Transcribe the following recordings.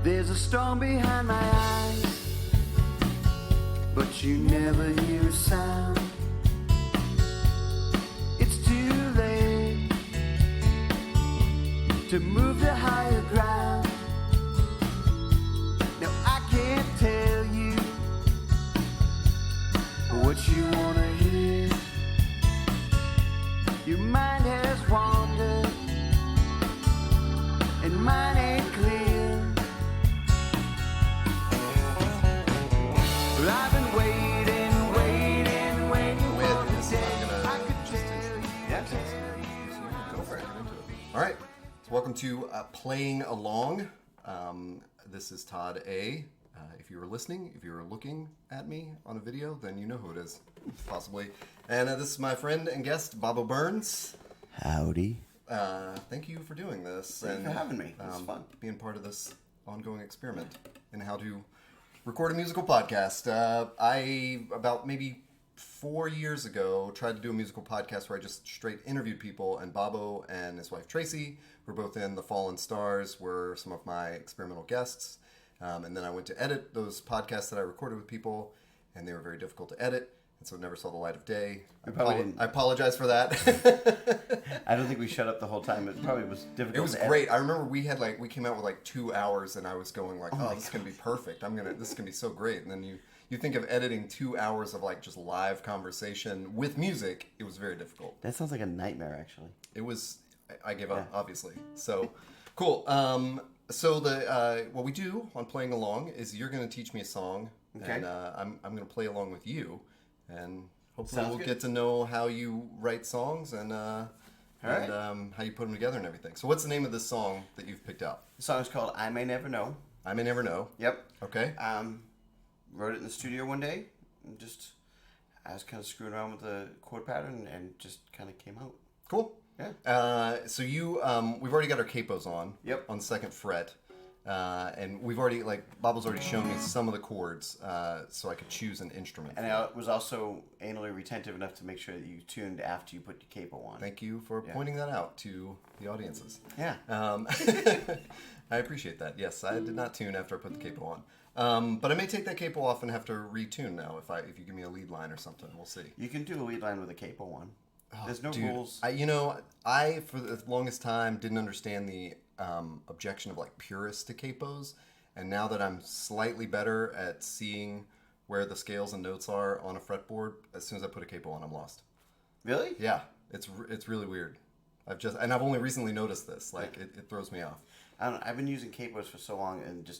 There's a storm behind my eyes, but you never hear a sound. It's too late to move to higher ground. Now I can't tell you what you wanna hear. Your mind has wandered and mine ain't clear. I've been waiting for the day I could tell you. Go for it. All right. So welcome to Playing Along. This is Todd A. If you were listening, if you were looking at me on a video, then you know who it is, possibly. And this is my friend and guest, Bobbo Byrnes. Howdy. Thank you for doing this. Thank you for having me. It was fun. Being part of this ongoing experiment in how to record a musical podcast. I, about maybe 4 years ago, tried to do a musical podcast where I just straight interviewed people, and Bobbo and his wife Tracy were both in The Fallen Stars, were some of my experimental guests. And then I went to edit those podcasts that I recorded with people, and they were very difficult to edit, and so it never saw the light of day. I apologize for that. I don't think we shut up the whole time. It probably was difficult. It was great. I remember we came out with 2 hours, and I was going this is gonna be perfect. This is gonna be so great. And then you think of editing 2 hours of just live conversation with music. It was very difficult. That sounds like a nightmare, actually. It was. I gave up, obviously. So cool. So what we do on Playing Along is you're going to teach me a song, okay. And I'm going to play along with you, and hopefully Sounds we'll good. get to know how you write songs and how you put them together and everything. So what's the name of this song that you've picked out? The song is called "I May Never Know." I May Never Know. Yep. Okay. Wrote it in the studio one day, and I was kind of screwing around with the chord pattern, and just kind of came out. Cool. Yeah. So we've already got our capos on. Yep. On second fret. And we've already, Bobbo's already shown me some of the chords, so I could choose an instrument. And I was also anally retentive enough to make sure that you tuned after you put your capo on. Thank you for pointing that out to the audiences. Yeah. I appreciate that. Yes, I did not tune after I put the capo on. But I may take that capo off and have to retune now if you give me a lead line or something. We'll see. You can do a lead line with a capo on. There's no Dude, rules. I for the longest time didn't understand the objection of purists to capos, and now that I'm slightly better at seeing where the scales and notes are on a fretboard, as soon as I put a capo on, I'm lost. Really? Yeah, it's really weird. I've only recently noticed this. It throws me off. I don't know, I've been using capos for so long, and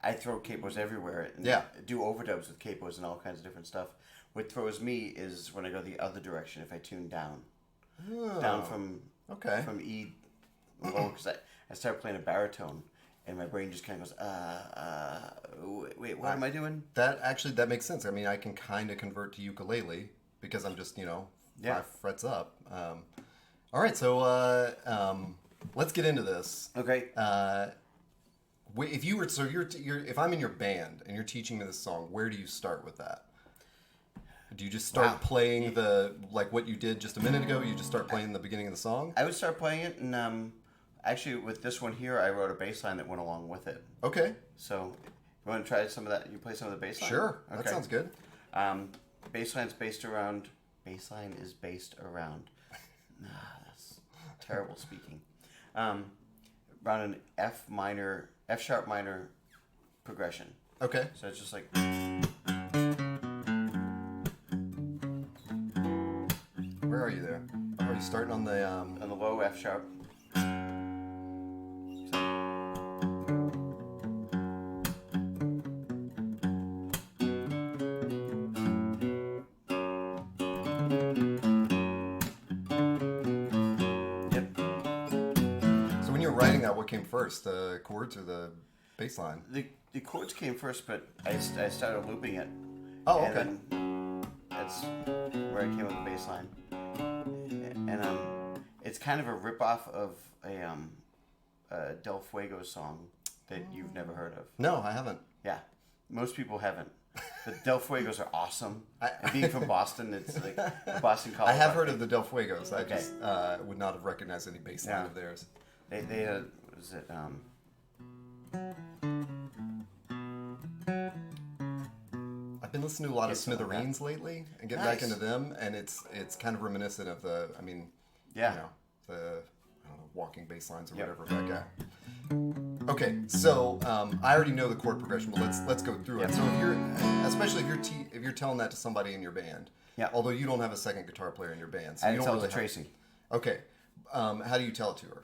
I throw capos everywhere. And do overdubs with capos and all kinds of different stuff. What throws me is when I go the other direction. If I tune down, down from E low, because I start playing a baritone, and my brain just kind of goes, wait, what am I doing? That makes sense. I mean, I can kind of convert to ukulele because I'm just 5 frets up. All right, so let's get into this. Okay. If I'm in your band and you're teaching me this song, where do you start with that? Do you just start playing what you did just a minute ago? You just start playing the beginning of the song? I would start playing it, and actually with this one here, I wrote a bass line that went along with it. Okay. So, you want to try some of that? You play some of the bass line? Sure. Okay. That sounds good. Bass line is based around. That's terrible speaking. Around an F sharp minor progression. Okay. So it's just like. Where are you there? Are you starting on the On the low F sharp. Yep. So when you were writing that, what came first, the chords or the bass line? The chords came first, but I started looping it. Oh, okay. And then that's where I came with the bass line. And it's kind of a rip-off of a Del Fuego song that you've never heard of. No, I haven't. Yeah, most people haven't. The Del Fuegos are awesome. And being from Boston, it's like Boston College. I have heard of the Del Fuegos. I Okay. just would not have recognized any bass line of theirs. They had, was it, I've been listening to a lot of Get some of Smithereens lately and getting Nice. back into them, and it's kind of reminiscent of the, I mean, Yeah. you know, the I don't know, walking bass lines or Yep. whatever. But yeah. Okay, so I already know the chord progression, but let's go through it. Yep. So especially if you're telling that to somebody in your band, Yeah. although you don't have a second guitar player in your band, so I you don't tell it really to Tracy. Okay, how do you tell it to her?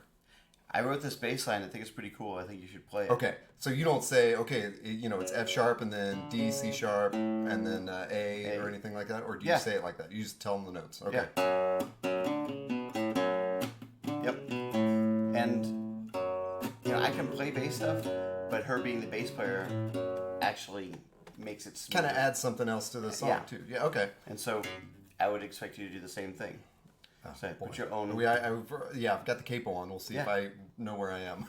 I wrote this bass line. I think it's pretty cool. I think you should play it. Okay, so you don't say, okay, you know, it's F sharp and then D, C sharp, and then A or anything like that, or do you Yeah. say it like that? You just tell them the notes. Okay. Yep. And you know, I can play bass stuff, but her being the bass player actually makes it Kind of smoother. adds something else to the song Yeah. too. Yeah. Okay. And so, I would expect you to do the same thing. So put your own. I've got the capo on. We'll see if Yeah. I know where I am.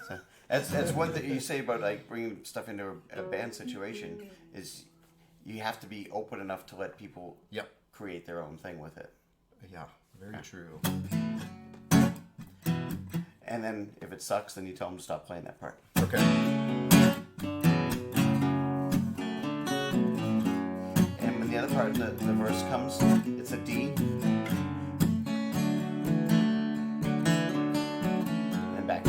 That's one thing you say about like bringing stuff into a band situation is you have to be open enough to let people Yep. create their own thing with it. Yeah. Very true. And then if it sucks, then you tell them to stop playing that part. Okay. And when the other part, the verse comes, it's a D. And back.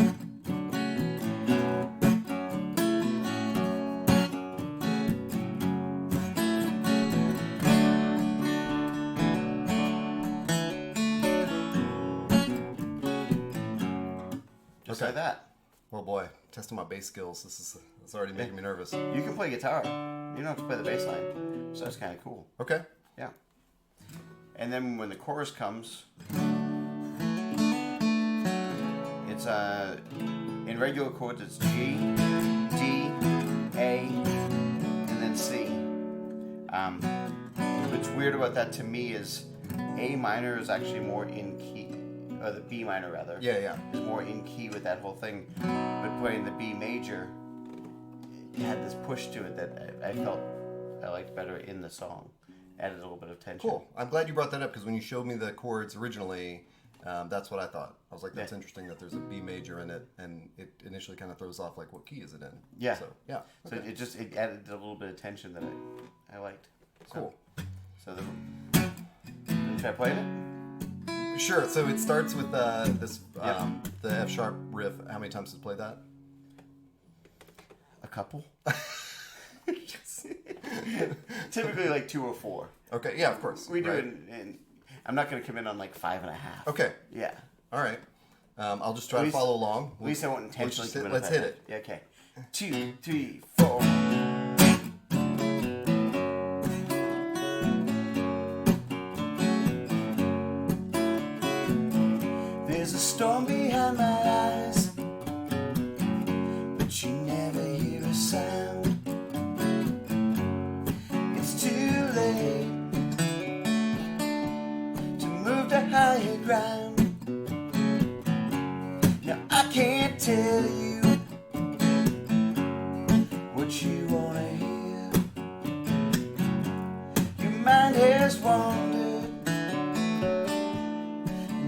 Just Okay. like that. Well, boy, testing my bass skills. It's already making me nervous. You can play guitar. You don't have to play the bass line. So that's kind of cool. Okay. Yeah. And then when the chorus comes, it's in regular chords it's G, D, A, and then C. What's weird about that to me is A minor is actually more in key, or the B minor rather. Yeah. Is more in key with that whole thing. But playing the B major, it had this push to it that I felt I liked better in the song. Added a little bit of tension. Cool. I'm glad you brought that up because when you showed me the chords originally, that's what I thought. I was like, that's interesting that there's a B major in it, and it initially kind of throws off like, what key is it in? Yeah. So yeah. So it added a little bit of tension that I liked. So, Cool. So should I play it? Sure. So it starts with this the F sharp riff. How many times did you play that? A couple. Typically like 2 or 4. Okay. Yeah. Of course. We do Right. it, and I'm not going to come in on like 5.5. Okay. Yeah. All right. I'll just try At to least- follow along. At least I won't intentionally come in. Let's hit it. Yeah. Okay. 2, 3, 4. There's a storm behind my eyes, but you never hear a sound. It's too late to move to higher ground. Now I can't tell you what you wanna hear. Your mind has wandered,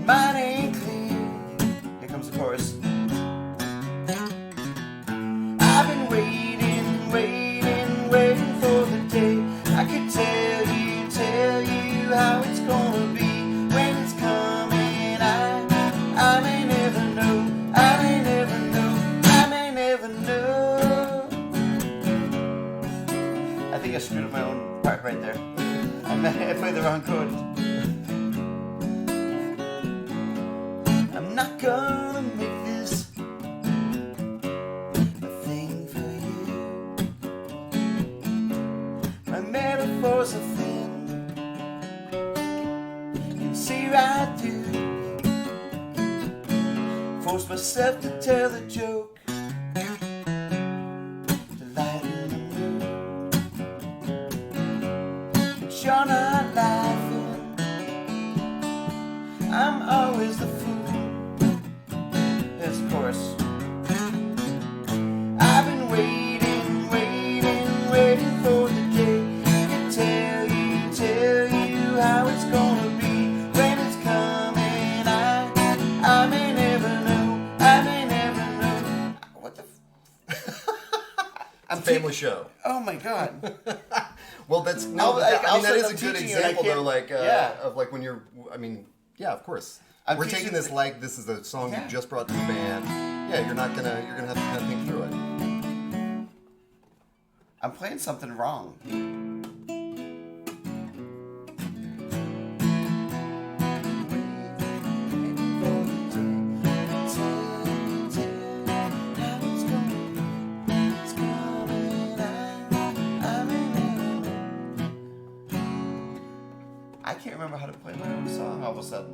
mine ain't clear. Here comes the chorus. I've been waiting for the day I could tell you how it's gonna be when it's coming. I may never know, I may never know, I may never know. I think I screwed up my own part right there. I played the wrong chord. I'm not gonna make this a thing for you. My metaphors are thin, you can see right through. Force myself to tell the joke to lighten the mood, but you're not laughing. I'm always the fool. This chorus. I've been waiting for the day to tell you how it's gonna be when it's coming. I may never know, I may never know. What the? family show. Oh my god. Well, that's no. I'll- That, like, I mean, that I'll is a start good teaching you and I example, though. can't- Like, yeah. of like when you're. I mean, yeah, of course. I'm We're teaching taking this the- like this is a song Yeah. you just brought to the band. Yeah, you're gonna have to kind of think through it. I'm playing something wrong. I can't remember how to play my own song all of a sudden.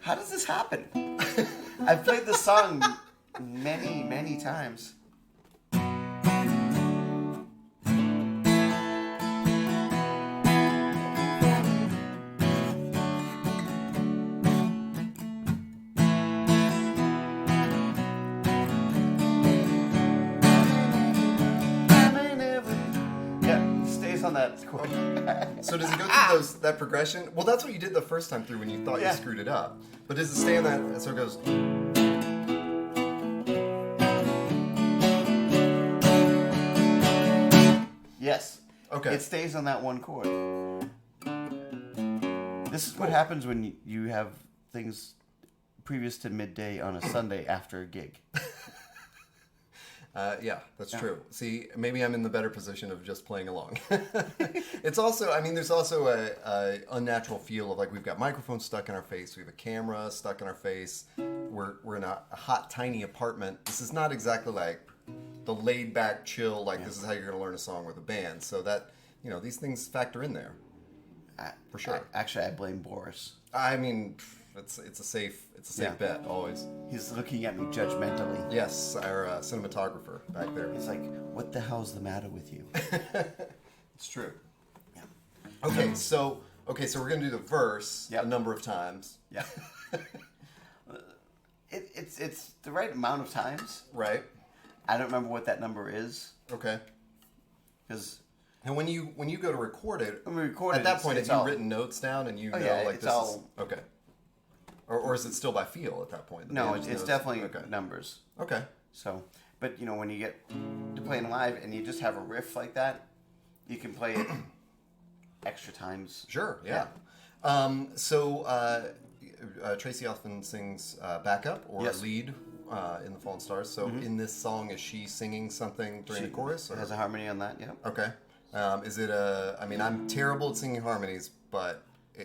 How does this happen? I've played this song many, many times. Yeah, it stays on that chord. So does it go through that progression? Well, that's what you did the first time through when you thought Yeah. you screwed it up. But does it stay on that? So it goes. Yes. Okay. It stays on that one chord. This is what happens when you have things previous to midday on a Sunday after a gig. Yeah, that's true. See, maybe I'm in the better position of just playing along. It's also, I mean, there's also a unnatural feel of like we've got microphones stuck in our face, we have a camera stuck in our face, we're in a hot, tiny apartment. This is not exactly like the laid back, chill, like this is how you're going to learn a song with a band. So that, you know, these things factor in there. For sure. Actually, I blame Boris. I mean, it's a safe bet always. He's looking at me judgmentally. Yes, our cinematographer back there. He's like, "What the hell's the matter with you?" It's true. Yeah. Okay, so we're gonna do the verse Yep. a number of times, Yeah. It's the right amount of times. right? I don't remember what that number is Okay. because And when you go to record it, when we record at it, that point, it's have you all- written notes down and you Oh, know yeah, like it's this all- is okay, or is it still by feel at that point? The No, band it's just knows? definitely okay. numbers. Okay. So, but you know, when you get to playing live and you just have a riff like that, you can play it extra times. Sure. Yeah. Tracy often sings backup or Yes. lead in the Fallen Stars. So in this song, is she singing something during the chorus? It Or? has a harmony on that. Yeah. Okay. Is it I mean, I'm terrible at singing harmonies, but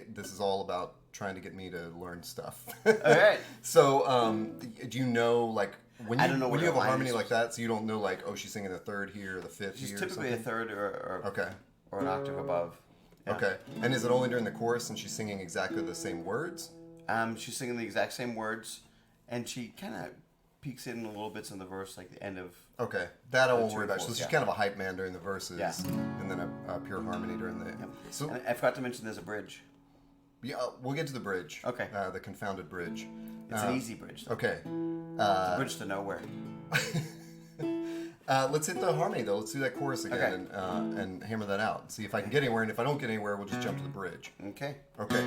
this is all about trying to get me to learn stuff. All right. So, do you know, like, when I you, don't know when what you have her a line harmony is. like that, so you don't know, like, oh, she's singing the third here or the fifth She's here or typically a something? third or Okay. or an octave above. Yeah. Okay. And is it only during the chorus and she's singing exactly the same words? She's singing the exact same words, and she kind of peeks in a little bits in the verse, like the end of. Okay. That I won't two worry and about. So fourth, she's yeah. kind of a hype man during the verses, Yeah. and then a pure harmony during the... So, And I forgot to mention there's a bridge. yeah, we'll get to the bridge. Okay. The confounded bridge. It's an easy bridge. Though. Okay. It's a bridge to nowhere. Let's hit the harmony though. Let's do that chorus again Okay. and hammer that out. See if I can get anywhere. And if I don't get anywhere, we'll just jump to the bridge. Okay. Okay.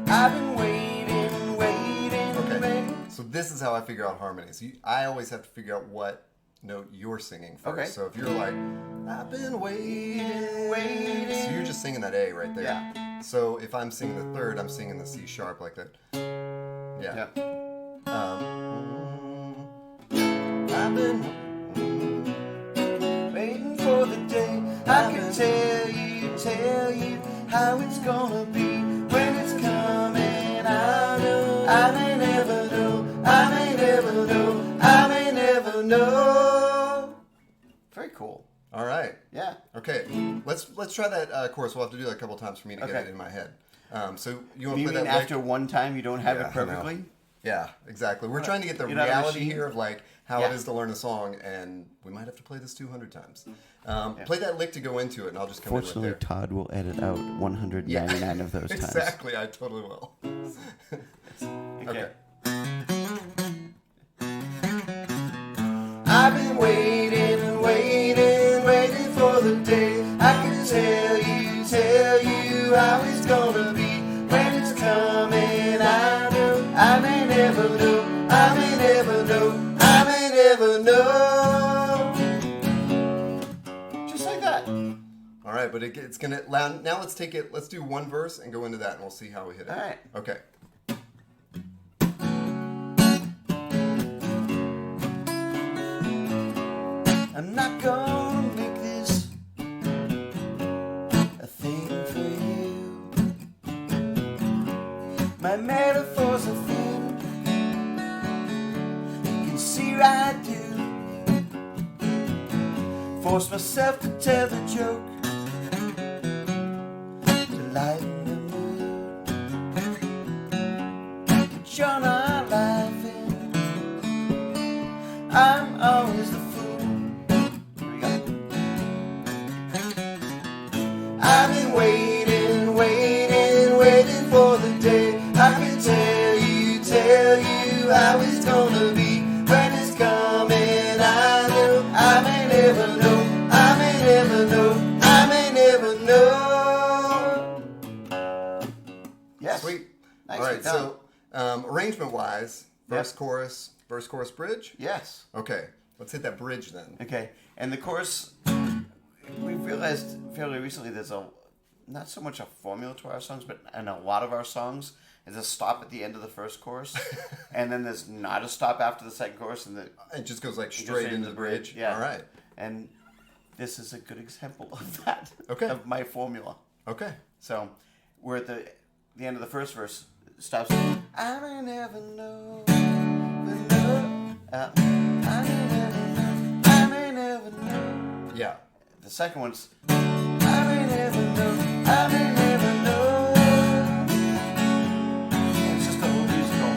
I've been waiting, waiting, Okay. waiting. So this is how I figure out harmonies. I always have to figure out what note you're singing first. Okay. So if you're like, I've been waiting, waiting. so you're just singing that A right there. Yeah. So if I'm singing the third, I'm singing the C sharp like that. Yeah. I've been Waiting for the day I can tell you how it's gonna be when it's coming. I may never know, I may never know, I may never know. Very cool. All right. Yeah. Okay. Let's try that chorus. We'll have to do that a couple times for me to get Okay. it in my head. So you want to You play mean that after one time you don't have Yeah, it I know. perfectly? Yeah, exactly. We're trying to get the You're not a reality machine? here of like how Yeah. it is to learn a song, and we might have to play this 200 times. Play that lick to go into it, and I'll just come Fortunately, in right there. Todd will edit out 199 of those times. Exactly, I totally will. Okay. I've been waiting and waiting, waiting for the day I can tell you how it's gonna be when it's coming. I may never know, I may never know, I may never know. it's gonna now. Let's take it. Let's do one verse and go into that, and we'll see how we hit it. All right. Okay. I'm not gonna make this a thing for you. My metaphors are thin. You can see right through. Force myself to tell the joke to lighten the mood. But you're not laughing. I'm always the fool. Here we go. I've been waiting for the day I can tell you how it's gonna be when it's coming. I know I may never know, I may never know, I may never know. Yes. Sweet. Nicely All right. done. So arrangement-wise, verse, chorus, bridge. Yes. Okay. Let's hit that bridge then. Okay. And the chorus, we've realized fairly recently there's not so much a formula to our songs, but in a lot of our songs, is a stop at the end of the first chorus, and then there's not a stop after the second chorus, and It just goes like straight into the bridge. Yeah. All right. And this is a good example of that. Okay. Of my formula. Okay. So we're at the end of the first verse. It stops. I may never know. I may never know. Yeah. The second one's I may never know. I may never know. It's just a little musical.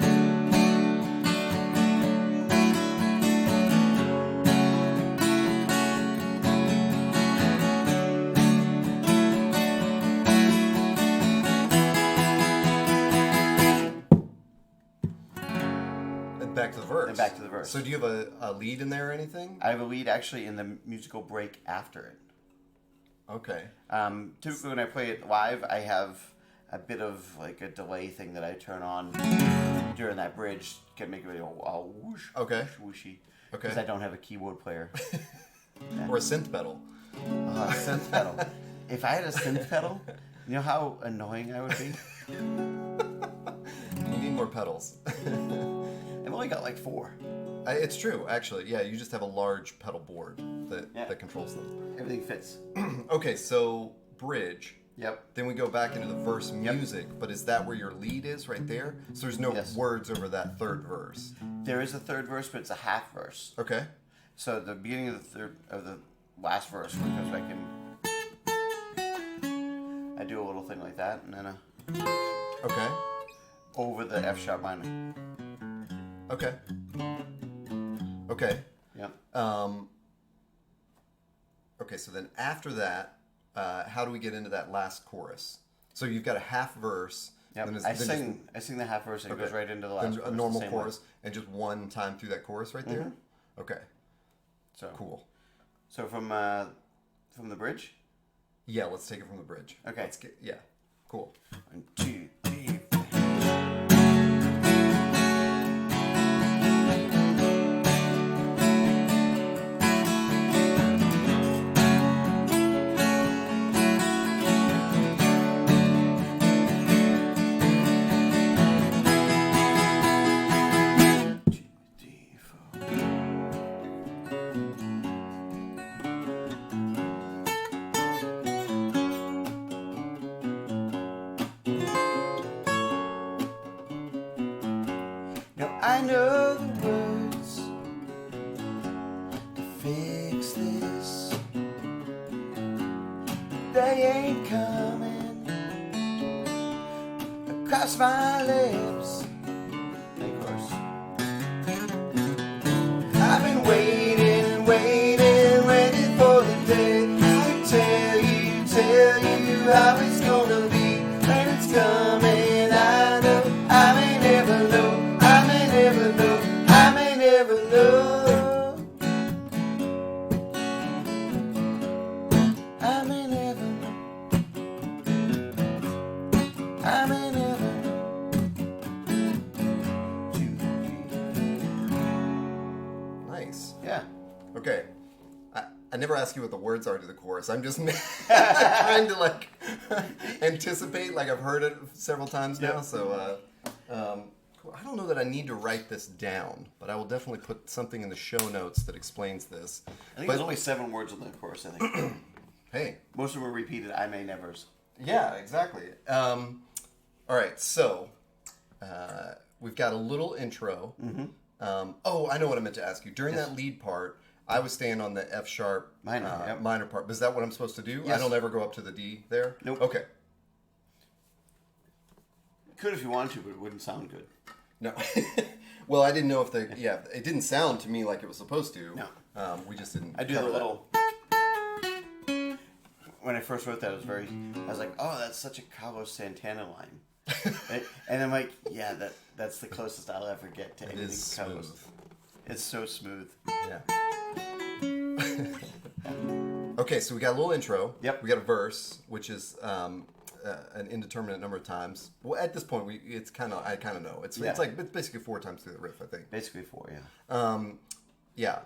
And back to the verse. And back to the verse. So do you have a lead in there or anything? I have a lead actually in the musical break after it. Okay. Typically when I play it live, I have a bit of like a delay thing that I turn on during that bridge to make it all whoosh, Okay. whooshy. Okay. Because I don't have a keyboard player. Or a synth pedal. Synth pedal. If I had a synth pedal, you know how annoying I would be? You need more pedals. I've only got like 4. It's true, actually. Yeah, you just have a large pedal board that Yeah. that controls them. Everything fits. Okay, so bridge. Yep. Then we go back into the verse music, but is that where your lead is right there? So there's no Yes. words over that third verse. There is a third verse, but it's a half verse. Okay. So at the beginning of the last verse, when it comes back in, I do a little thing like that, and then Okay. over the F sharp minor. Okay. Okay. Yep. Okay, so then after that, how do we get into that last chorus? So you've got a half verse. Yep. then I sing the half verse and it goes right into the last then verse. a the normal same chorus, and just one time through that chorus right there? Okay, So cool. So from the bridge. Yeah, let's take it from the bridge. Okay. Yeah, cool. 1, 2, 3, 4. I know the words to fix this. They ain't coming across my lips. Of course. I've been waiting for the day to tell you how it's gonna be when it's coming. I know I may never know. I may never know. I may never know. I may never know. I may never know. 2, 3. Nice. Yeah. Okay. never ask you what the words are to the chorus. I'm just trying to like anticipate. Like I've heard it several times now, so I don't know that I need to write this down, but I will definitely put something in the show notes that explains this. I think there's only 7 words in the chorus. I think. Hey, most of them are repeated. I may nevers. Yeah, exactly. All right, so we've got a little intro. Mm-hmm. I know what I meant to ask you. During that lead part, I was staying on the F sharp minor part. Is that what I'm supposed to do? Yes. I don't ever go up to the D there? Nope. Okay. Could if you wanted to, but it wouldn't sound good. No. Well, I didn't know if it didn't sound to me like it was supposed to. No. We just didn't. I do the little. When I first wrote that, I was like, oh, that's such a Carlos Santana line. And I'm like, yeah, that's the closest I'll ever get to anything Carlos. It's so smooth. Yeah. Okay, so we got a little intro. Yep. We got a verse, which is an indeterminate number of times. Well, at this point, I kind of know. It's basically 4 times through the riff, I think. Basically 4, yeah. Yeah.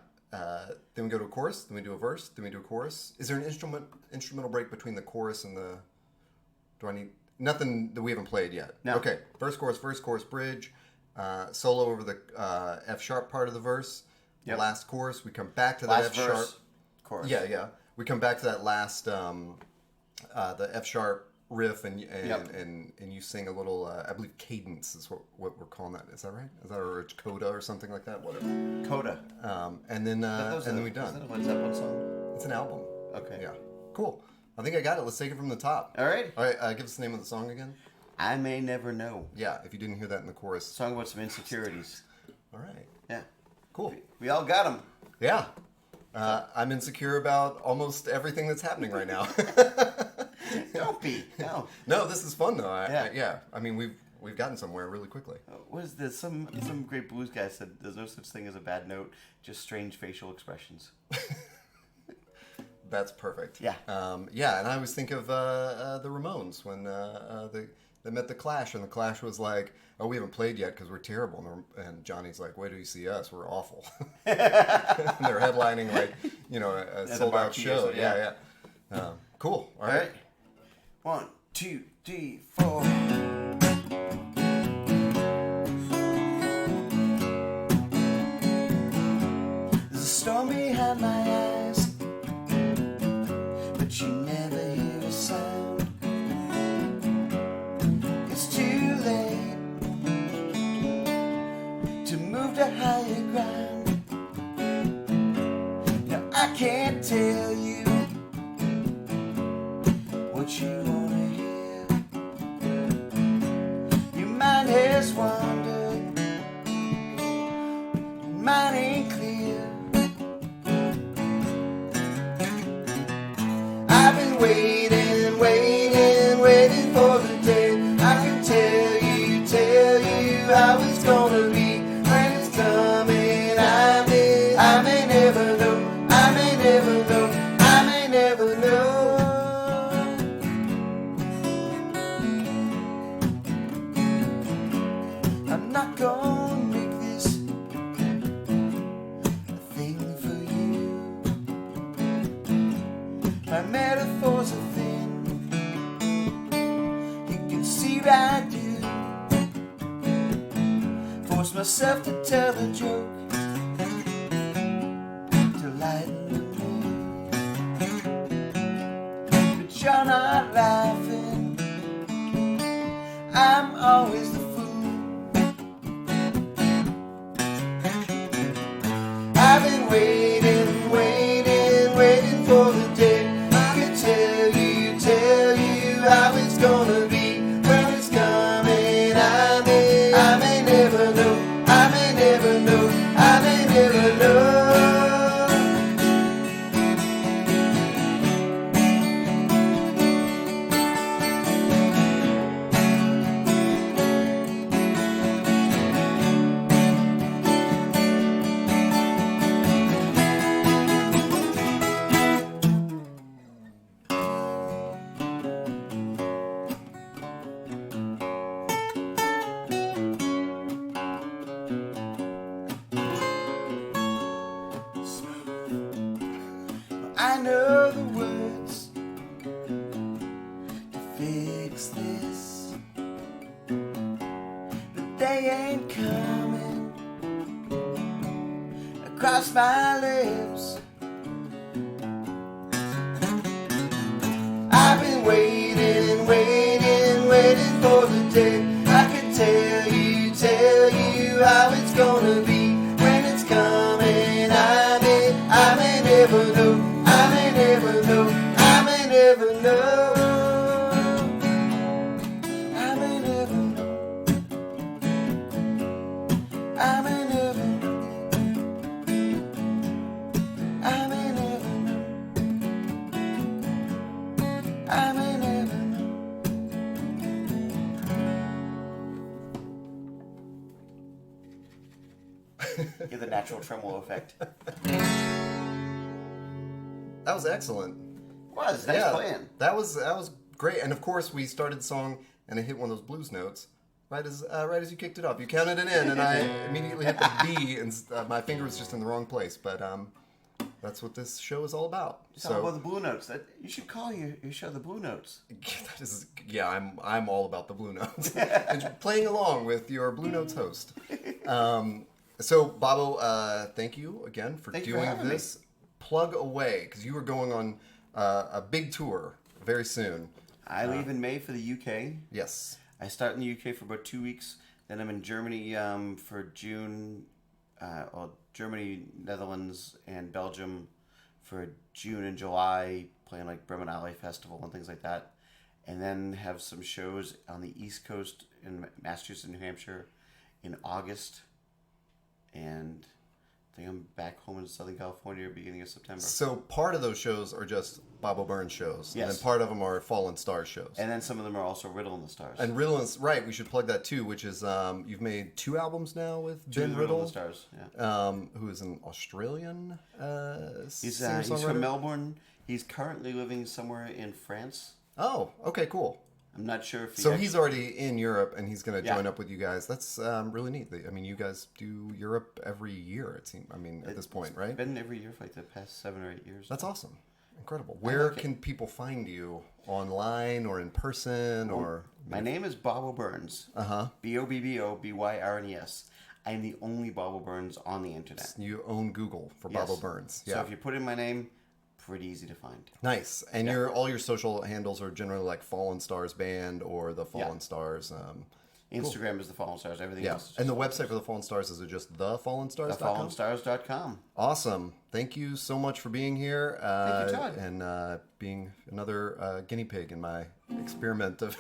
Then we go to a chorus. Then we do a verse. Then we do a chorus. Is there an instrumental break between the chorus and the? Do I need nothing that we haven't played yet? No. Okay. Verse, chorus, bridge. Solo over the F sharp part of the verse. Yep. The last chorus. We come back to that Last F verse, sharp. chorus. Yeah. We come back to that last the F sharp riff, and you sing a little. I believe cadence is what we're calling that. Is that right? Is that a coda or something like that? Whatever. Coda. And then we're done. Is that a Led Zeppelin song? It's an album. Okay. Yeah. Cool. I think I got it. Let's take it from the top. All right. All right. Give us the name of the song again. I May Never Know. Yeah. If you didn't hear that in the chorus. Song about some insecurities. All right. Yeah. Cool. We all got them. Yeah. I'm insecure about almost everything that's happening right now. Don't be. No. No, this is fun though. Yeah. I mean, we've gotten somewhere really quickly. What is this? Some great blues guy said there's no such thing as a bad note, just strange facial expressions. That's perfect. Yeah. And I always think of the Ramones when they met the Clash, and the Clash was like, "Oh, we haven't played yet because we're terrible," and Johnny's like, "Wait till you see us, we're awful." And they're headlining like a sold out show. Yeah. Cool. All right. 1, 2, 3, 4. There's a storm behind my eyes, but you never hear a sound. It's too late to move to higher ground. Now I can't tell you what you wanna hear. Your mind has wandered, mine ain't clear. I've been waiting for the day I can tell you how it's gonna be when it's coming. I may never know, I may never know, I may never know. I'm not gonna make this a thing for you. My metaphors are thin, you can see right through. Force myself to tell the joke to lighten the mood, but you're not laughing. I'm always the fool. I've been waiting for the day I can tell you how it's gonna be when it's coming. I may never know, I may never know, I may never know. I know the words to fix this, but they ain't coming across my lips. I've been waiting, waiting, waiting for the day I can tell you how it's gonna be when it's coming. I may never know, I may never know, I may never know, I may never know, I may never know, I may never know, I may never know. Get the natural tremolo effect. That was excellent. Was nice playing. That was great. And of course, we started the song, and it hit one of those blues notes right as you kicked it off. You counted it in, and I immediately hit the B, and my finger was just in the wrong place. But that's what this show is all about. Talk about the blue notes. You should call your show the Blue Notes. I'm all about the blue notes and playing along with your Blue Notes host. So, Bobbo, thank you again for doing this. Plug away, because you were going on a big tour very soon. I leave in May for the UK. Yes. I start in the UK for about 2 weeks. Then I'm in Germany for June. Germany, Netherlands, and Belgium for June and July, playing like Bremen Alley Festival and things like that. And then have some shows on the East Coast in Massachusetts and New Hampshire in August. And I think I'm back home in Southern California beginning of September. So part of those shows are just Bobbo Byrnes shows. Yes. And then part of them are Fallen Stars shows. And then some of them are also Riddle and the Stars. And Riddle and right, we should plug that too, which is you've made 2 albums now with Ben Riddle and Riddle, the Stars, yeah. who is an Australian He's singer-songwriter. from Melbourne. He's currently living somewhere in France. Oh, okay, cool. I'm not sure if he's already in Europe, and he's going to join up with you guys. That's really neat. I mean, you guys do Europe every year, it seems. I mean, at this point, right? It's been every year for like the past 7 or 8 years. That's awesome. Incredible. Where can people find you? Online or in person? Or my name is Bobbo Byrnes. BOBBOBYRNES. I'm the only Bobbo Byrnes on the internet. You own Google for Bobbo Byrnes. Yeah. So if you put in my name, pretty easy to find. Nice. And all your social handles are generally like Fallen Stars Band or the Fallen Stars. Instagram is the Fallen Stars. Everything else. Is and the website for the Fallen Stars, is it just thefallenstars.com? Thefallenstars.com. Awesome. Thank you so much for being here. Thank you, Todd. And being another guinea pig in my experiment of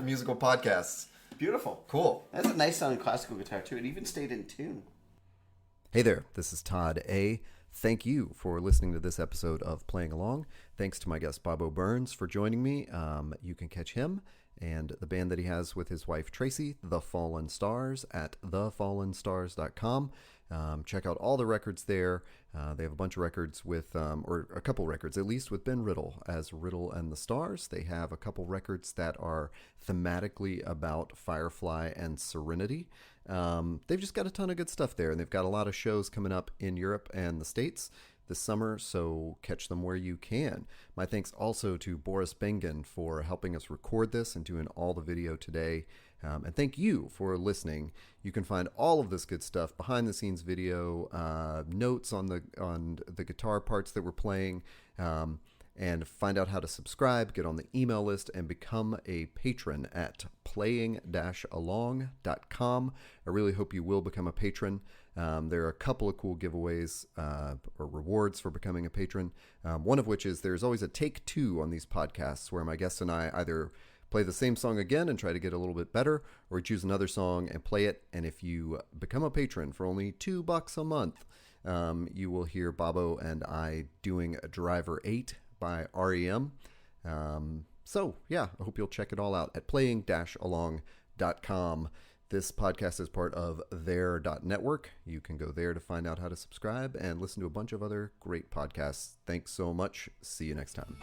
musical podcasts. Beautiful. Cool. That's a nice sounding classical guitar too. It even stayed in tune. Hey there. This is Todd A. Thank you for listening to this episode of Playing Along. Thanks to my guest Bobbo Byrnes for joining me. You can catch him and the band that he has with his wife Tracy, The Fallen Stars, at thefallenstars.com. Check out all the records there. They have a bunch of records with, or a couple records at least, with Ben Riddle as Riddle and the Stars. They have a couple records that are thematically about Firefly and Serenity. They've just got a ton of good stuff there, and they've got a lot of shows coming up in Europe and the States this summer, so catch them where you can. My thanks also to Boris Bengen for helping us record this and doing all the video today. And thank you for listening. You can find all of this good stuff, behind the scenes video, notes on the guitar parts that we're playing, and find out how to subscribe, get on the email list, and become a patron at playing-along.com. I really hope you will become a patron. There are a couple of cool giveaways or rewards for becoming a patron. One of which is there's always a take 2 on these podcasts where my guests and I either play the same song again and try to get a little bit better, or choose another song and play it. And if you become a patron for only $2 a month, you will hear Bobbo and I doing Driver 8 by REM. So yeah, I hope you'll check it all out at playing-along.com. This podcast is part of their.network. You can go there to find out how to subscribe and listen to a bunch of other great podcasts. Thanks so much. See you next time.